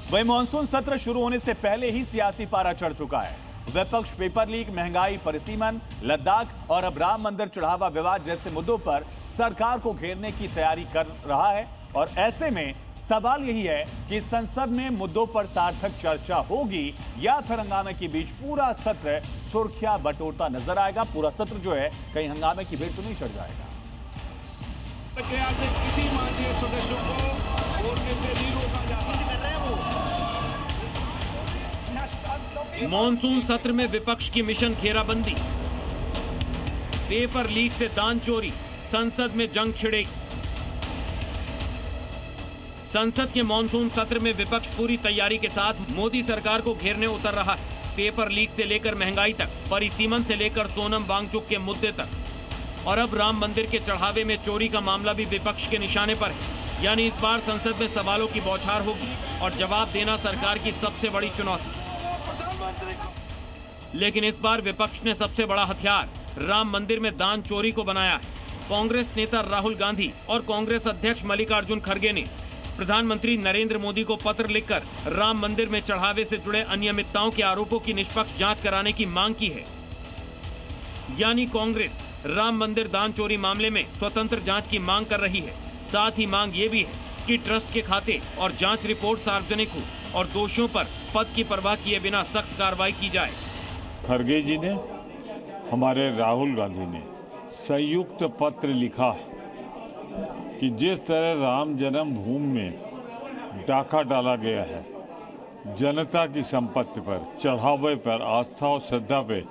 वहीं मॉनसून सत्र शुरू होने से पहले ही सियासी पारा चढ़ चुका है। विपक्ष पेपर लीक, महंगाई, परिसीमन, लद्दाख और अब राम मंदिर चढ़ावा विवाद जैसे मुद्दों पर सरकार को घेरने की तैयारी कर रहा है। और ऐसे में सवाल यही है कि संसद में मुद्दों पर सार्थक चर्चा होगी या फिर हंगामे के बीच पूरा सत्र सुर्खियां बटोरता नजर आएगा। पूरा सत्र जो है कहीं हंगामे की भेंट तो नहीं चढ़ जाएगा। किसी माननीय सदस्यों को बोलने से नहीं रोका जाता। मॉनसून सत्र में विपक्ष की मिशन घेराबंदी, पेपर लीक से दान चोरी, संसद में जंग छिड़ेगी। संसद के मॉनसून सत्र में विपक्ष पूरी तैयारी के साथ मोदी सरकार को घेरने उतर रहा है। पेपर लीक से लेकर महंगाई तक, परिसीमन से लेकर सोनम वांगचुक के मुद्दे तक और अब राम मंदिर के चढ़ावे में चोरी का मामला भी विपक्ष के निशाने पर है। यानी इस बार संसद में सवालों की बौछार होगी और जवाब देना सरकार की सबसे बड़ी चुनौती। लेकिन इस बार विपक्ष ने सबसे बड़ा हथियार राम मंदिर में दान चोरी को बनाया है। कांग्रेस नेता राहुल गांधी और कांग्रेस अध्यक्ष मल्लिकार्जुन खड़गे ने प्रधानमंत्री नरेंद्र मोदी को पत्र लिखकर राम मंदिर में चढ़ावे से जुड़े अनियमितताओं के आरोपों की निष्पक्ष जांच कराने की मांग की है। यानी कांग्रेस राम मंदिर दान चोरी मामले में स्वतंत्र जांच की मांग कर रही है। साथ ही मांग ये भी है कि ट्रस्ट के खाते और जांच रिपोर्ट सार्वजनिक हो और दोषियों पर पद की परवाह किए बिना सख्त कार्रवाई की जाए। खड़गे जी ने, हमारे राहुल गांधी ने संयुक्त पत्र लिखा कि जिस तरह राम जन्मभूमि में डाका डाला गया है, जनता की संपत्ति पर, चढ़ावे पर, आस्था और श्रद्धा पे,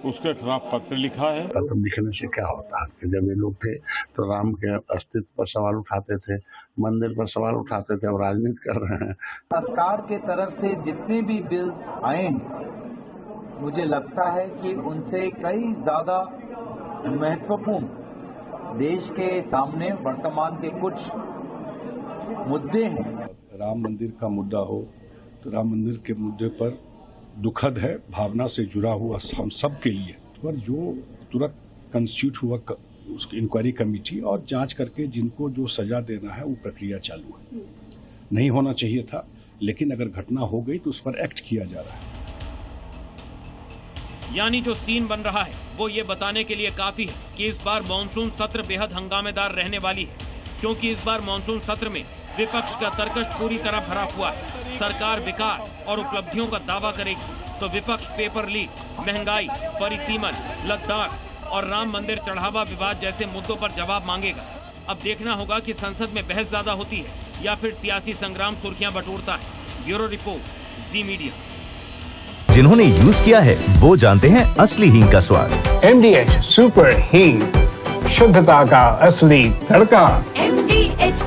उसके खिलाफ पत्र लिखा है। पत्र लिखने से क्या होता है कि जब ये लोग थे तो राम के अस्तित्व पर सवाल उठाते थे, मंदिर पर सवाल उठाते थे, और राजनीति कर रहे हैं। सरकार के तरफ से जितने भी बिल्स आए हैं, मुझे लगता है कि उनसे कई ज्यादा महत्वपूर्ण देश के सामने वर्तमान के कुछ मुद्दे हैं। राम मंदिर का मुद्दा हो तो राम मंदिर के मुद्दे पर दुखद है, भावना से जुड़ा हुआ हम सब के लिए। पर जो तुरंत कंस्टिट्यूट हुआ उसकी इंक्वायरी कमेटी और जांच करके जिनको जो सजा देना है वो प्रक्रिया चालू है। नहीं होना चाहिए था, लेकिन अगर घटना हो गई तो उस पर एक्ट किया जा रहा है। यानी जो सीन बन रहा है वो ये बताने के लिए काफी है कि इस बार मॉनसून सत्र बेहद हंगामेदार रहने वाली है, क्योंकि इस बार मॉनसून सत्र में विपक्ष का तर्कश पूरी तरह भरा हुआ है। सरकार विकास और उपलब्धियों का दावा करेगी तो विपक्ष पेपर लीक, महंगाई, परिसीमन, लद्दाख और राम मंदिर चढ़ावा विवाद जैसे मुद्दों पर जवाब मांगेगा। अब देखना होगा कि संसद में बहस ज्यादा होती है या फिर सियासी संग्राम सुर्खियां बटोरता है। ब्यूरो रिपोर्ट, जी मीडिया। जिन्होंने यूज किया है वो जानते हैं असली हींग का स्वाद। MDH सुपर हींग, शुद्धता का असली तड़का। MDH